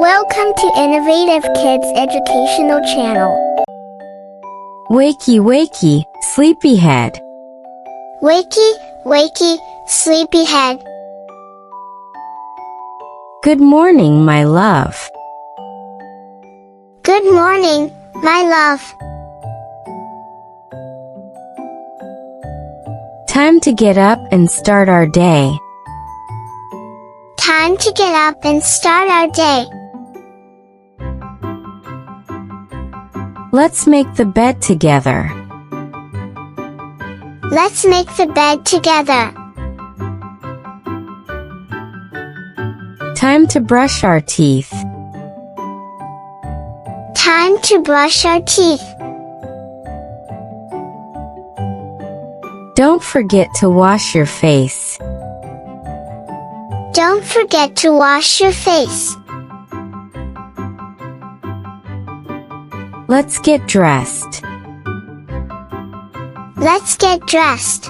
Welcome to Innovative Kids Educational Channel. Wakey, wakey, sleepyhead. Wakey, wakey, sleepyhead. Good morning, my love. Good morning, my love. Time to get up and start our day. Time to get up and start our day. Let's make the bed together. Let's make the bed together. Time to brush our teeth. Time to brush our teeth. Don't forget to wash your face. Don't forget to wash your face. Let's get dressed. Let's get dressed.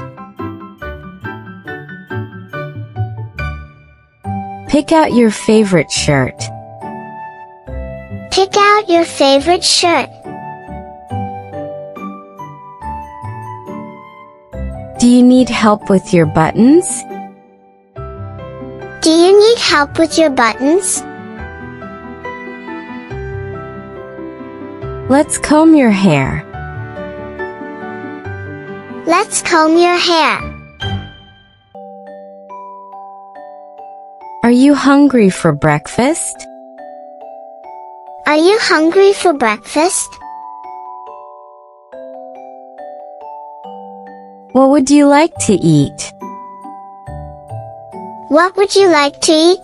Pick out your favorite shirt. Pick out your favorite shirt. Do you need help with your buttons? Do you need help with your buttons? Let's comb your hair. Let's comb your hair. Are you hungry for breakfast? Are you hungry for breakfast? What would you like to eat? What would you like to eat?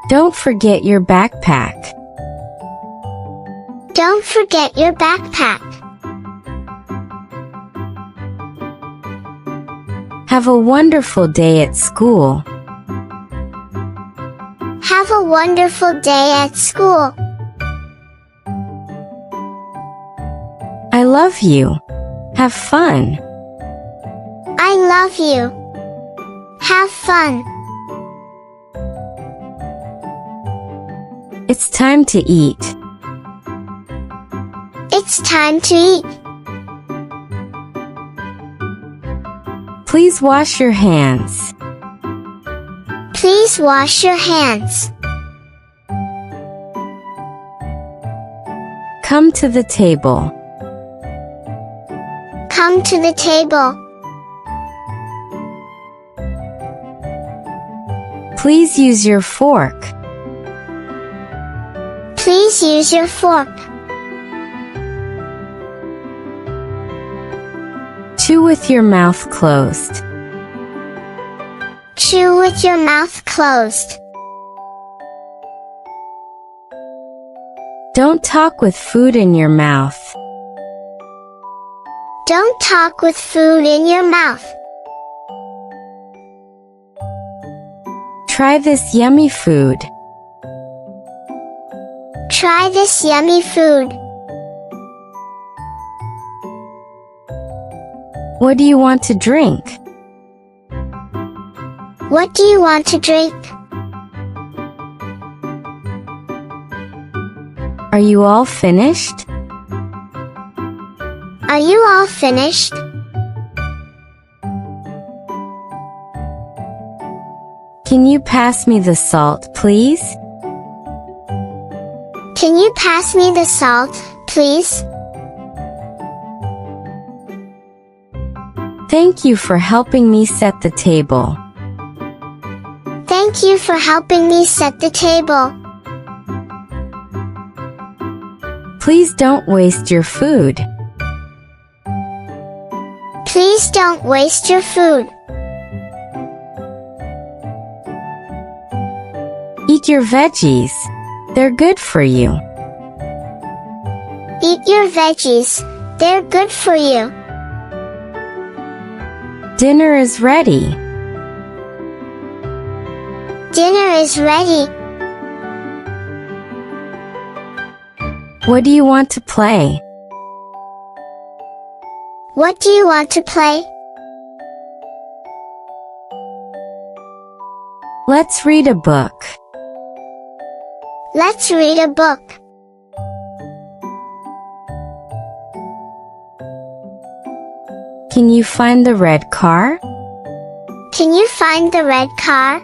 Don't forget your backpack. Don't forget your backpack. Have a wonderful day at school. Have a wonderful day at school. I love you. Have fun. I love you. Have fun. It's time to eat. It's time to eat. Please wash your hands. Please wash your hands. Come to the table. Come to the table. Please use your fork. Please use your fork. Chew with your mouth closed. Chew with your mouth closed. Don't talk with food in your mouth. Don't talk with food in your mouth. Try this yummy food. Try this yummy food. What do you want to drink? What do you want to drink? Are you all finished? Are you all finished? Can you pass me the salt, please? Can you pass me the salt, please? Thank you for helping me set the table. Thank you for helping me set the table. Please don't waste your food. Please don't waste your food. Eat your veggies. They're good for you. Eat your veggies. They're good for you. Dinner is ready. Dinner is ready. What do you want to play? What do you want to play? Let's read a book. Let's read a book. Can you find the red car? Can you find the red car?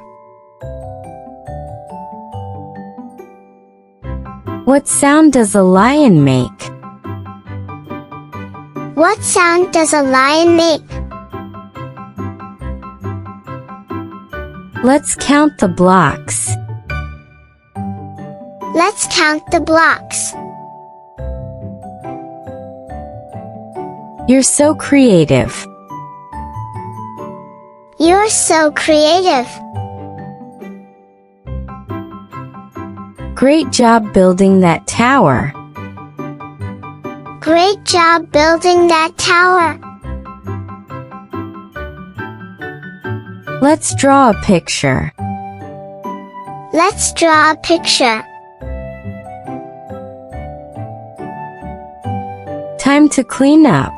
What sound does a lion make? What sound does a lion make? Let's count the blocks. Let's count the blocks. You're so creative. You're so creative. Great job building that tower. Great job building that tower. Let's draw a picture. Let's draw a picture. Time to clean up.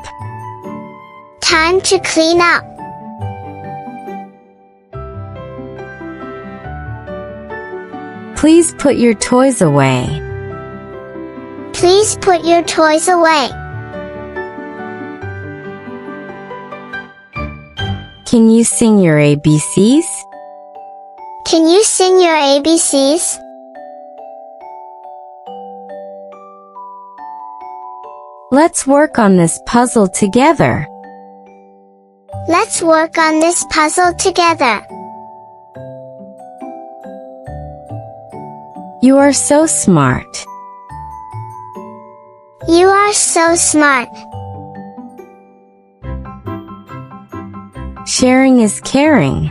Time to clean up. Please put your toys away. Please put your toys away. Can you sing your ABCs? Can you sing your ABCs? Let's work on this puzzle together. Let's work on this puzzle together. You are so smart. You are so smart. Sharing is caring.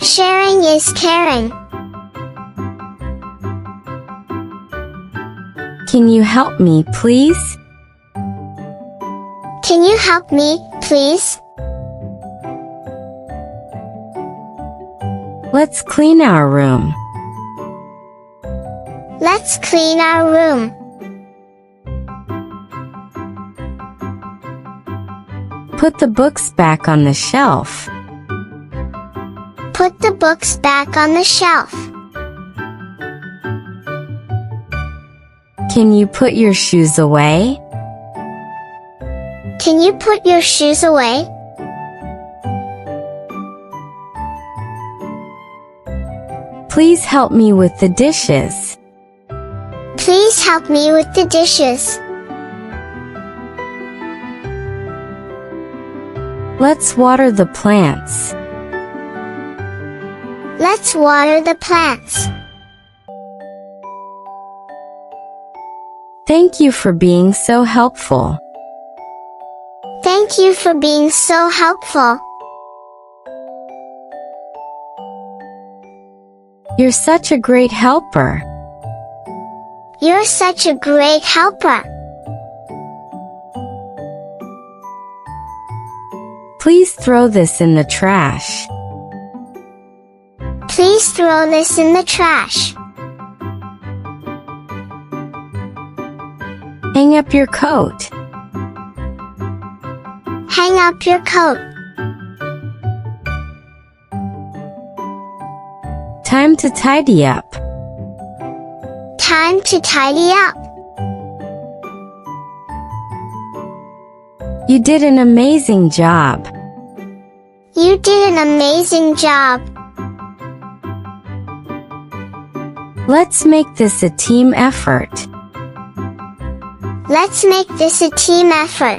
Sharing is caring. Can you help me, please? Can you help me, please? Let's clean our room. Let's clean our room. Put the books back on the shelf. Put the books back on the shelf. Can you put your shoes away? Can you put your shoes away? Please help me with the dishes. Please help me with the dishes. Let's water the plants. Let's water the plants. Thank you for being so helpful. Thank you for being so helpful. You're such a great helper. You're such a great helper. Please throw this in the trash. Please throw this in the trash. Hang up your coat. Hang up your coat. Time to tidy up. Time to tidy up. You did an amazing job. You did an amazing job. Let's make this a team effort. Let's make this a team effort.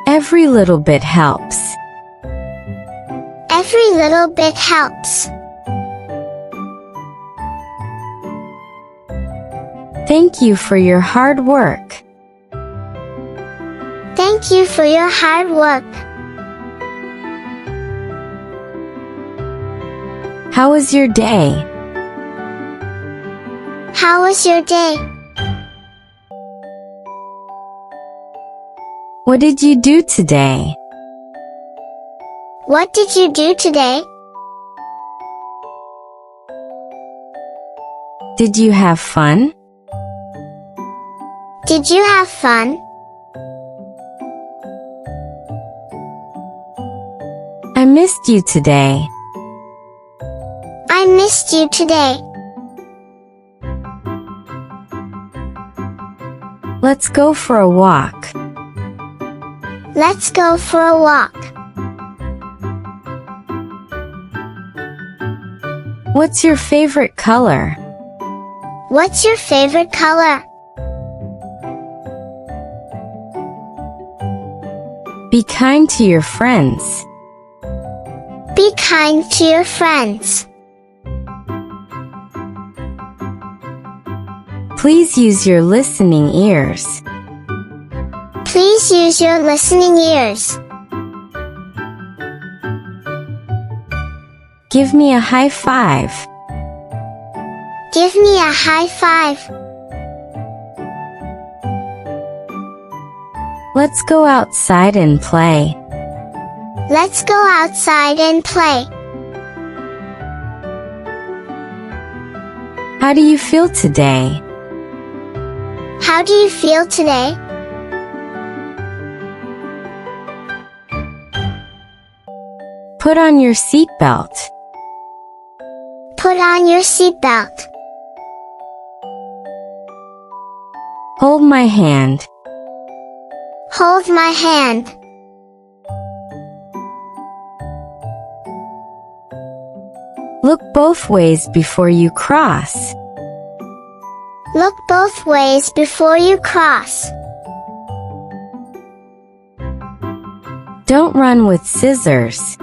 Every little bit helps. Every little bit helps. Thank you for your hard work. Thank you for your hard work. How was your day? How was your day? What did you do today? What did you do today? Did you have fun? Did you have fun? I missed you today. I missed you today. Let's go for a walk. Let's go for a walk. What's your favorite color? What's your favorite color? Be kind to your friends. Be kind to your friends. Please use your listening ears. Please use your listening ears. Give me a high five. Give me a high five. Let's go outside and play. Let's go outside and play. How do you feel today? How do you feel today? Put on your seatbelt. Put on your seatbelt. Hold my hand. Hold my hand. Look both ways before you cross. Look both ways before you cross. Don't run with scissors.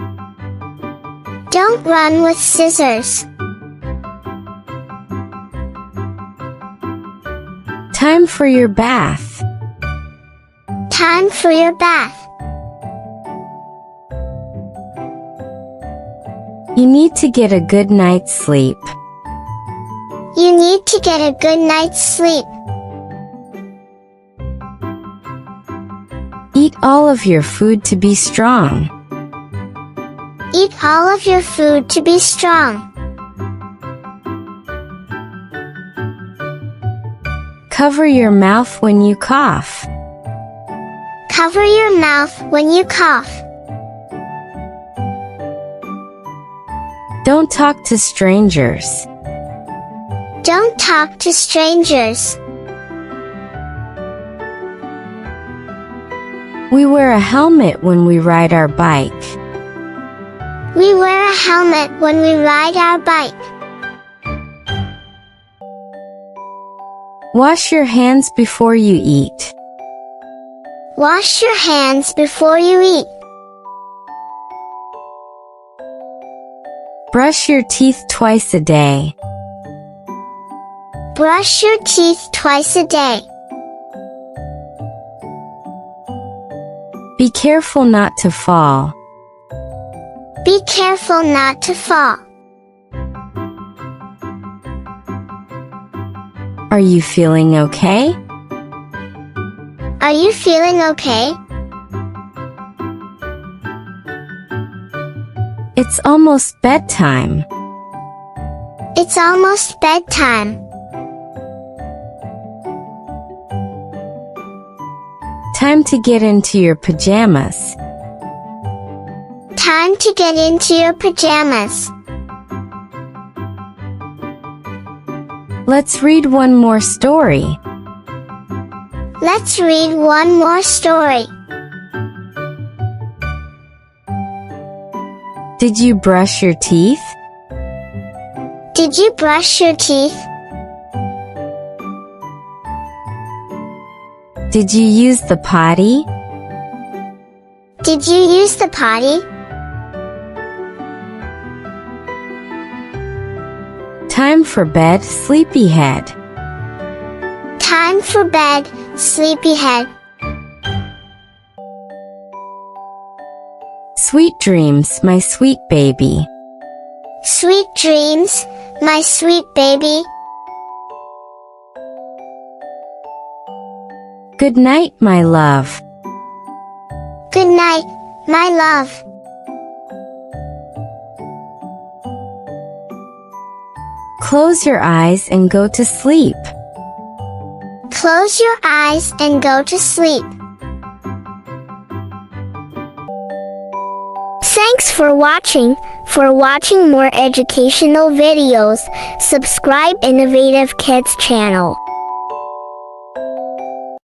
Don't run with scissors. Time for your bath. Time for your bath. You need to get a good night's sleep. You need to get a good night's sleep. Eat all of your food to be strong. Eat all of your food to be strong. Cover your mouth when you cough. Cover your mouth when you cough. Don't talk to strangers. Don't talk to strangers. We wear a helmet when we ride our bike. We wear a helmet when we ride our bike. Wash your hands before you eat. Wash your hands before you eat. Brush your teeth twice a day. Brush your teeth twice a day. Be careful not to fall. Be careful not to fall. Are you feeling okay? Are you feeling okay? It's almost bedtime. It's almost bedtime. Time to get into your pajamas. Time to get into your pajamas. Let's read one more story. Let's read one more story. Did you brush your teeth? Did you brush your teeth? Did you use the potty? Did you use the potty? Time for bed, sleepyhead. Time for bed, sleepyhead. Sweet dreams, my sweet baby. Sweet dreams, my sweet baby. Good night, my love. Good night, my love. Close your eyes and go to sleep. Close your eyes and go to sleep. Thanks for watching. For watching more educational videos, subscribe Innovative Kids channel.